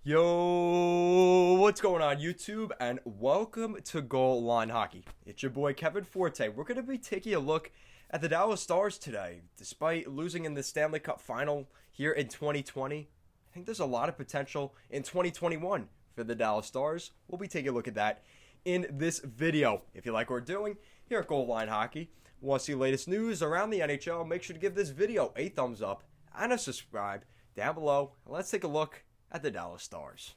Yo, what's going on YouTube, and welcome to Goal Line Hockey. It's your boy Kevin Forte. We're going to be taking a look at the Dallas Stars today. Despite losing in the Stanley Cup Final here in 2020, I think there's a lot of potential in 2021 for the Dallas Stars. We'll be taking a look at that in this video. If you like what we're doing here at Goal Line Hockey, want to see the latest news around the NHL, make sure to give this video a thumbs up and a subscribe down below. Let's take a look at the Dallas Stars.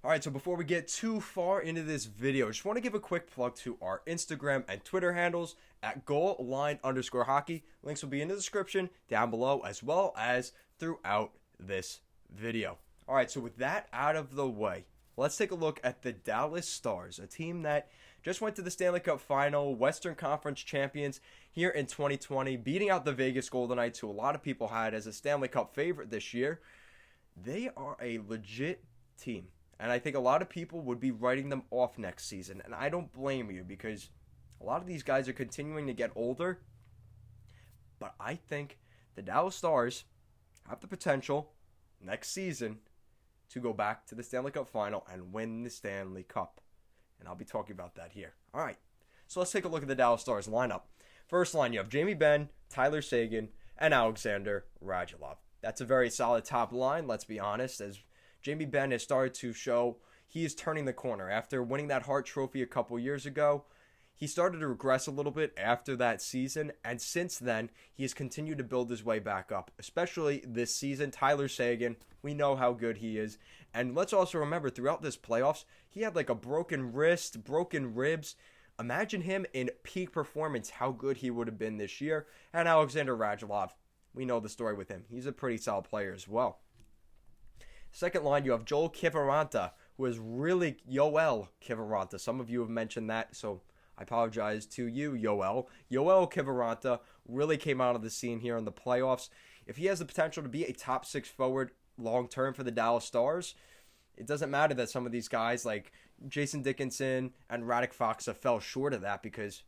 Alright, so before we get too far into this video, I just want to give a quick plug to our Instagram and Twitter handles at goalline_hockey. Links will be in the description down below as well as throughout this video. Alright, so with that out of the way, let's take a look at the Dallas Stars, a team that just went to the Stanley Cup Final, Western Conference champions here in 2020, beating out the Vegas Golden Knights, who a lot of people had as a Stanley Cup favorite this year. They are a legit team, and I think a lot of people would be writing them off next season, and I don't blame you because a lot of these guys are continuing to get older, but I think the Dallas Stars have the potential next season to go back to the Stanley Cup Final and win the Stanley Cup. And I'll be talking about that here. All right, so let's take a look at the Dallas Stars lineup. First line, you have Jamie Benn, Tyler Seguin, and Alexander Radulov. That's a very solid top line, let's be honest, as Jamie Benn has started to show he is turning the corner. After winning that Hart Trophy a couple years ago, he started to regress a little bit after that season, and since then, he has continued to build his way back up, especially this season. Tyler Seguin, we know how good he is, and let's also remember, throughout this playoffs, he had like a broken wrist, broken ribs. Imagine him in peak performance, how good he would have been this year. And Alexander Radulov, we know the story with him. He's a pretty solid player as well. Second line, you have Joel Cavaranta, who is really Yoel Cavaranta. Some of you have mentioned that, so I apologize to you, Yoel. Yoel Cavaranta really came out of the scene here in the playoffs. If he has the potential to be a top six forward long-term for the Dallas Stars, it doesn't matter that some of these guys like Jason Dickinson and Radek Faksa fell short of that because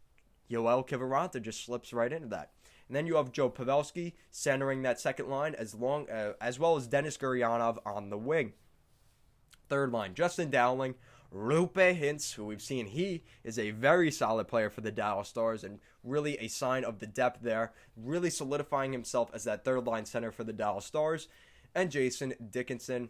Yoel Cavaranta just slips right into that. And then you have Joe Pavelski centering that second line as well as Denis Gurianov on the wing. Third line, Justin Dowling, Rupe Hintz, who we've seen he is a very solid player for the Dallas Stars and really a sign of the depth there, really solidifying himself as that third line center for the Dallas Stars. And Jason Dickinson,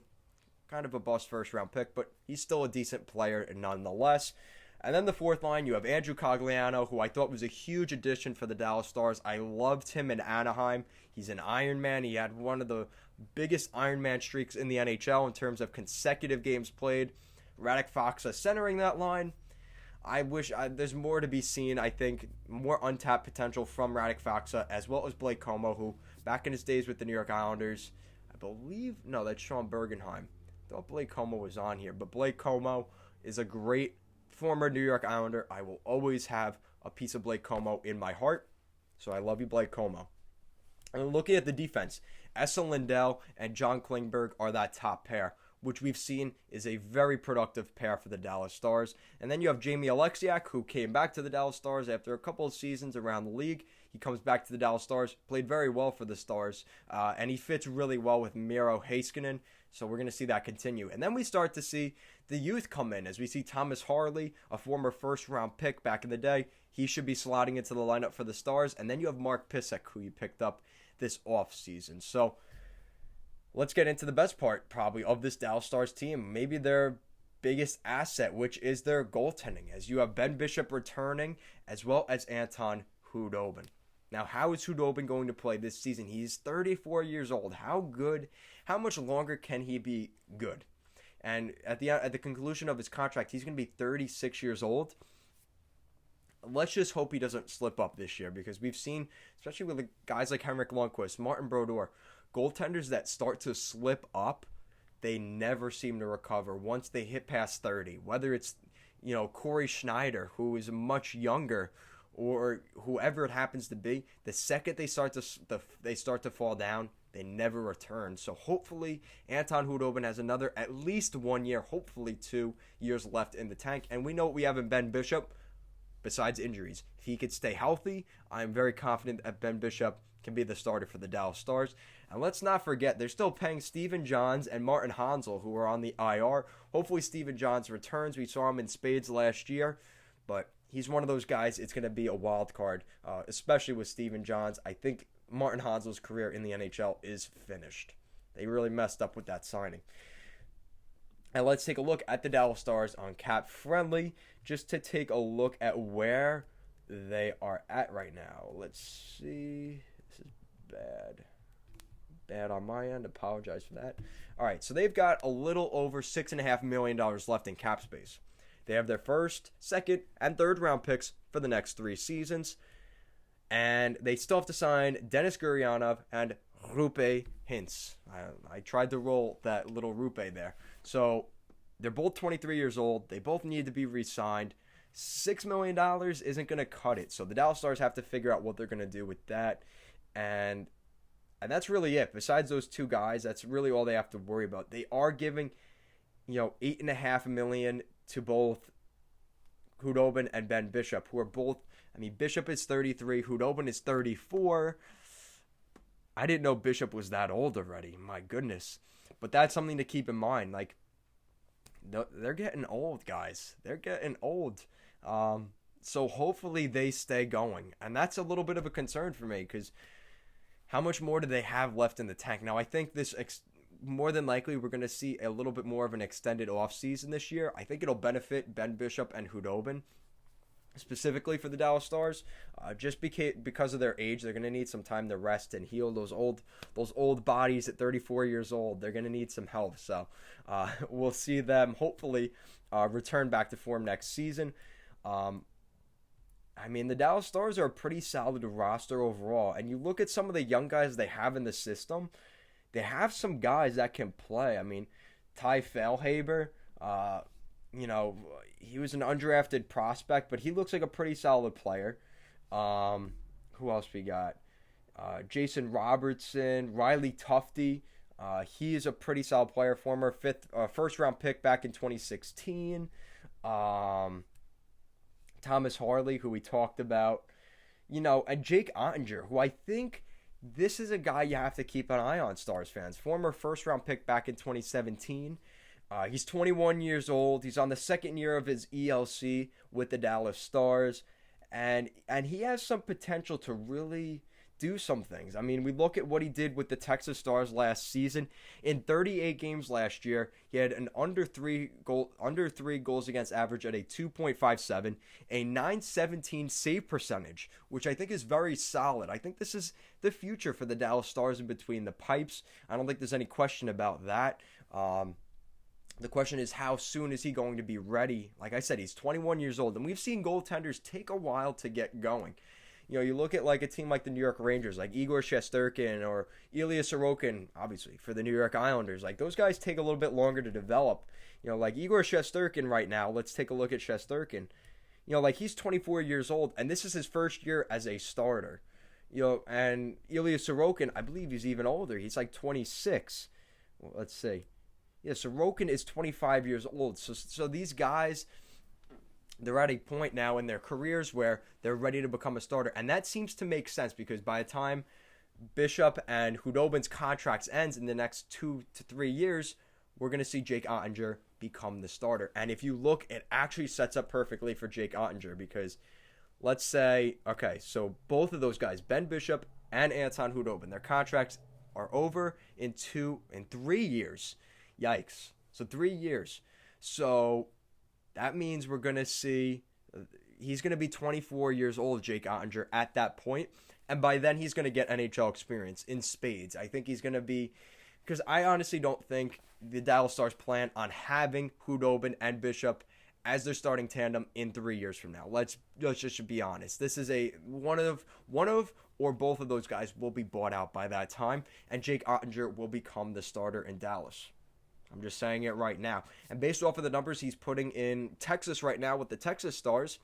kind of a bust first round pick, but he's still a decent player nonetheless. And then the fourth line, you have Andrew Cagliano, who I thought was a huge addition for the Dallas Stars. I loved him in Anaheim. He's an Iron Man. He had one of the biggest Iron Man streaks in the NHL in terms of consecutive games played. Radek Faksa centering that line. I wish there's more to be seen. I think more untapped potential from Radek Faksa, as well as Blake Como, who back in his days with the New York Islanders, I believe, no, that's Sean Bergenheim. I thought Blake Como was on here, but Blake Como is a great former New York Islander. I will always have a piece of Blake Como in my heart, so I love you, Blake Como. And looking at the defense, Esa Lindell and John Klingberg are that top pair, which we've seen is a very productive pair for the Dallas Stars. And then you have Jamie Alexiak, who came back to the Dallas Stars after a couple of seasons around the league. He comes back to the Dallas Stars, played very well for the Stars, and he fits really well with Miro Heiskanen, so we're going to see that continue. And then we start to see the youth come in, as we see Thomas Harley, a former first-round pick back in the day. He should be slotting into the lineup for the Stars. And then you have Mark Pysyk, who you picked up this offseason. So let's get into the best part, probably, of this Dallas Stars team. Maybe their biggest asset, which is their goaltending, as you have Ben Bishop returning, as well as Anton Khudobin. Now, how is Khudobin going to play this season? He's 34 years old. How much longer can he be good? And at the conclusion of his contract, he's going to be 36 years old. Let's just hope he doesn't slip up this year, because we've seen, especially with the guys like Henrik Lundqvist, Martin Brodeur, goaltenders that start to slip up, they never seem to recover once they hit past 30. Whether it's, Corey Schneider, who is much younger, or whoever it happens to be, the second they start to fall down, they never return. So hopefully Anton Khudobin has another at least 1 year, hopefully 2 years left in the tank. And we know what we have in Ben Bishop besides injuries. If he could stay healthy, I'm very confident that Ben Bishop can be the starter for the Dallas Stars. And let's not forget, they're still paying Steven Johns and Martin Hansel, who are on the IR. Hopefully Steven Johns returns. We saw him in spades last year, but he's one of those guys. It's going to be a wild card, especially with Steven Johns. I think Martin Hansel's career in the NHL is finished. They really messed up with that signing. And let's take a look at the Dallas Stars on Cap Friendly, just to take a look at where they are at right now. Let's see. This is bad on my end. Apologize for that. All right, so they've got a little over $6.5 million left in cap space. They have their first, second, and third round picks for the next 3 seasons. And they still have to sign Denis Gurianov and Rupe Hintz. I tried to roll that little Rupe there. So they're both 23 years old. They both need to be re-signed. $6 million isn't going to cut it. So the Dallas Stars have to figure out what they're going to do with that. And that's really it. Besides those 2 guys, that's really all they have to worry about. They are giving, $8.5 million to both Khudobin and Ben Bishop, who are both, Bishop is 33, Khudobin is 34. I didn't know Bishop was that old already. My goodness. But that's something to keep in mind. Like, they're getting old, guys. They're getting old. So hopefully they stay going. And that's a little bit of a concern for me, because how much more do they have left in the tank? Now, I think this more than likely we're going to see a little bit more of an extended offseason this year. I think it'll benefit Ben Bishop and Khudobin, specifically for the Dallas Stars, just because of their age. They're going to need some time to rest and heal. Those old bodies at 34 years old, they're going to need some help. So we'll see them hopefully return back to form next season. The Dallas Stars are a pretty solid roster overall, and you look at some of the young guys they have in the system. They have some guys that can play. Ty Failhaber, he was an undrafted prospect, but he looks like a pretty solid player. Who else we got? Jason Robertson, Riley Tufte. He is a pretty solid player, former first round pick back in 2016. Thomas Harley, who we talked about, and Jake Ottinger, who I think this is a guy you have to keep an eye on, Stars fans. Former first round pick back in 2017. He's 21 years old. He's on the second year of his ELC with the Dallas Stars, and he has some potential to really do some things. We look at what he did with the Texas Stars last season. In 38 games last year, he had an under 3 goals against average at a 2.57, a 917 save percentage, which I think is very solid. I think this is the future for the Dallas Stars in between the pipes. I don't think there's any question about that. The question is, how soon is he going to be ready? Like I said, he's 21 years old, and we've seen goaltenders take a while to get going. You look at like a team like the New York Rangers, like Igor Shesterkin or Ilya Sorokin, obviously, for the New York Islanders. Like, those guys take a little bit longer to develop. Like Igor Shesterkin right now, let's take a look at Shesterkin. He's 24 years old, and this is his first year as a starter. And Ilya Sorokin, I believe he's even older. He's like 26. Well, let's see. Yeah, Sorokin is 25 years old. So these guys, they're at a point now in their careers where they're ready to become a starter. And that seems to make sense, because by the time Bishop and Khudobin's contracts ends in the next 2 to 3 years, we're going to see Jake Ottinger become the starter. And if you look, it actually sets up perfectly for Jake Ottinger, because let's say, okay, so both of those guys, Ben Bishop and Anton Khudobin, their contracts are over in 3 years. Yikes. So 3 years. So that means we're going to see, he's going to be 24 years old, Jake Ottinger, at that point. And by then, he's going to get NHL experience in spades. I think he's going to be, because I honestly don't think the Dallas Stars plan on having Khudobin and Bishop as their starting tandem in 3 years from now. Let's just be honest. This is one of or both of those guys will be bought out by that time, and Jake Ottinger will become the starter in Dallas. I'm just saying it right now. And based off of the numbers he's putting in Texas right now with the Texas Stars,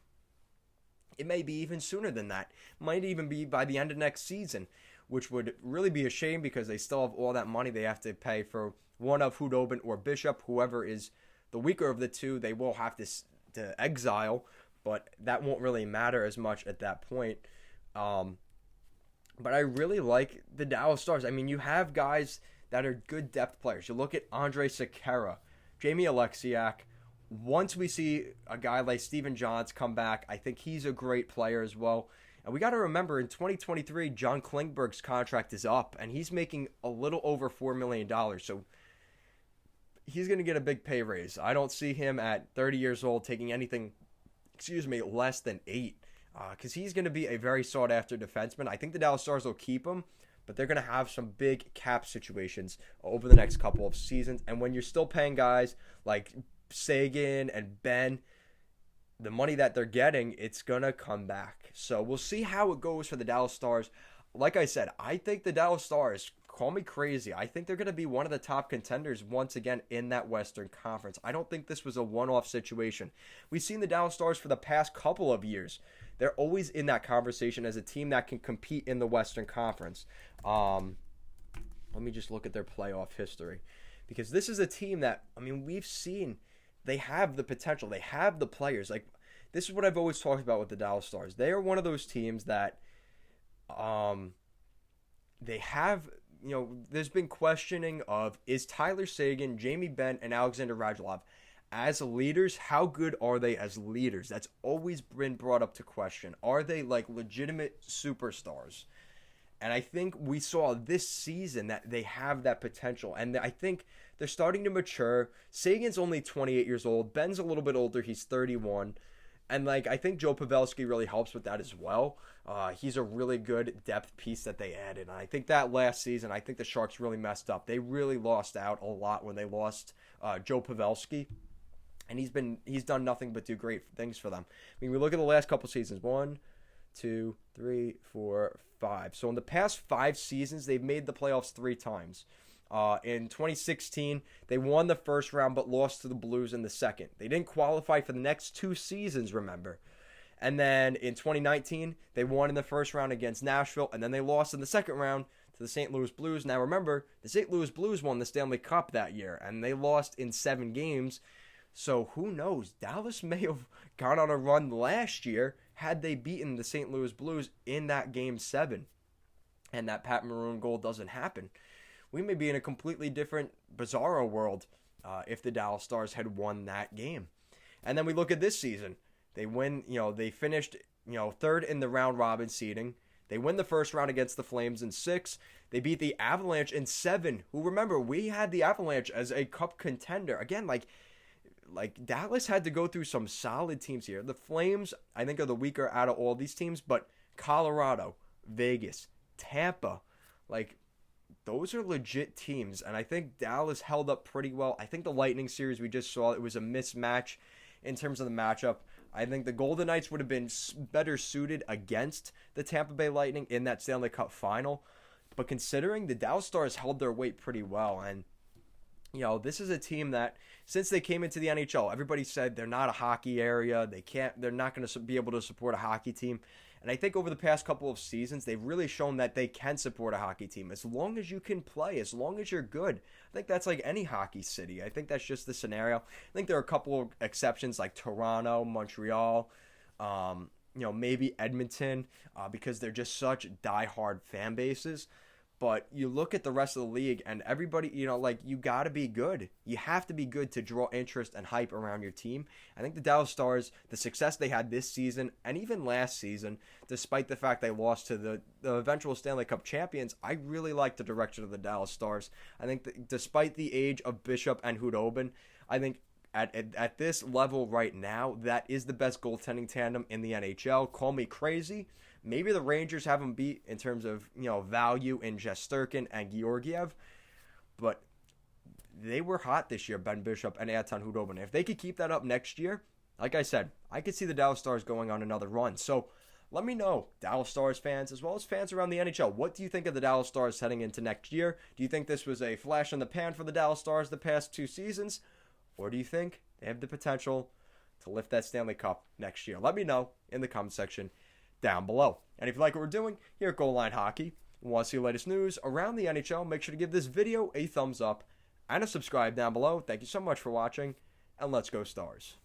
it may be even sooner than that. Might even be by the end of next season, which would really be a shame, because they still have all that money they have to pay for one of Khudobin or Bishop. Whoever is the weaker of the two, they will have to exile, but that won't really matter as much at that point. But I really like the Dallas Stars. I mean, you have guys that are good depth players. You look at Andre Sekera, Jamie Alexiak. Once we see a guy like Steven Johns come back, I think he's a great player as well. And we got to remember, in 2023, John Klingberg's contract is up, and he's making a little over $4 million. So he's going to get a big pay raise. I don't see him at 30 years old taking anything, less than 8. Because he's going to be a very sought-after defenseman. I think the Dallas Stars will keep him, but they're going to have some big cap situations over the next couple of seasons. And when you're still paying guys like Sagan and Ben the money that they're getting, it's going to come back. So we'll see how it goes for the Dallas Stars. Like I said, I think the Dallas Stars, call me crazy, I think they're going to be one of the top contenders once again in that Western Conference. I don't think this was a one-off situation. We've seen the Dallas Stars for the past couple of years. They're always in that conversation as a team that can compete in the Western Conference. Let me just look at their playoff history. Because this is a team that, we've seen they have the potential. They have the players. Like, this is what I've always talked about with the Dallas Stars. They are one of those teams that they have, there's been questioning of, is Tyler Sagan, Jamie Benn, and Alexander Radulov as leaders, how good are they as leaders? That's always been brought up to question. Are they like legitimate superstars? And I think we saw this season that they have that potential. And I think they're starting to mature. Sagan's only 28 years old. Ben's a little bit older. He's 31. And I think Joe Pavelski really helps with that as well. He's a really good depth piece that they added. And I think that last season, I think the Sharks really messed up. They really lost out a lot when they lost Joe Pavelski. And he's done nothing but do great things for them. We look at the last couple seasons. 1, 2, 3, 4, 5. So in the past 5 seasons, they've made the playoffs 3 times. In 2016, they won the first round but lost to the Blues in the second. They didn't qualify for the next 2 seasons, remember. And then in 2019, they won in the first round against Nashville, and then they lost in the second round to the St. Louis Blues. Now remember, the St. Louis Blues won the Stanley Cup that year, and they lost in 7 games. So who knows? Dallas may have gone on a run last year had they beaten the St. Louis Blues in that Game 7. And that Pat Maroon goal doesn't happen. We may be in a completely different, bizarro world if the Dallas Stars had won that game. And then we look at this season. They win, they finished, third in the round robin seeding. They win the first round against the Flames in 6. They beat the Avalanche in 7. Who, remember, we had the Avalanche as a cup contender. Again, like Dallas had to go through some solid teams here. The Flames, I think, are the weaker out of all these teams, but Colorado, Vegas, Tampa, those are legit teams, and I think Dallas held up pretty well. I think the Lightning series we just saw, it was a mismatch in terms of the matchup. I think the Golden Knights would have been better suited against the Tampa Bay Lightning in that Stanley Cup final, but considering the Dallas Stars held their weight pretty well, and this is a team that, since they came into the NHL, everybody said they're not a hockey area. They're not going to be able to support a hockey team. And I think over the past couple of seasons, they've really shown that they can support a hockey team as long as you can play, as long as you're good. I think that's like any hockey city. I think that's just the scenario. I think there are a couple of exceptions like Toronto, Montreal, maybe Edmonton, because they're just such diehard fan bases. But you look at the rest of the league and everybody, you got to be good. You have to be good to draw interest and hype around your team. I think the Dallas Stars, the success they had this season and even last season, despite the fact they lost to the eventual Stanley Cup champions, I really like the direction of the Dallas Stars. I think that despite the age of Bishop and Hudobin, I think at this level right now, that is the best goaltending tandem in the NHL. Call me crazy. Maybe the Rangers have them beat in terms of, value in Shesterkin and Georgiev. But they were hot this year, Ben Bishop and Anton Hudobin. If they could keep that up next year, like I said, I could see the Dallas Stars going on another run. So let me know, Dallas Stars fans, as well as fans around the NHL, what do you think of the Dallas Stars heading into next year? Do you think this was a flash in the pan for the Dallas Stars the past 2 seasons? Or do you think they have the potential to lift that Stanley Cup next year? Let me know in the comment section down below. And if you like what we're doing here at Goal Line Hockey and want to see the latest news around the NHL, make sure to give this video a thumbs up and a subscribe down below. Thank you so much for watching, and let's go Stars.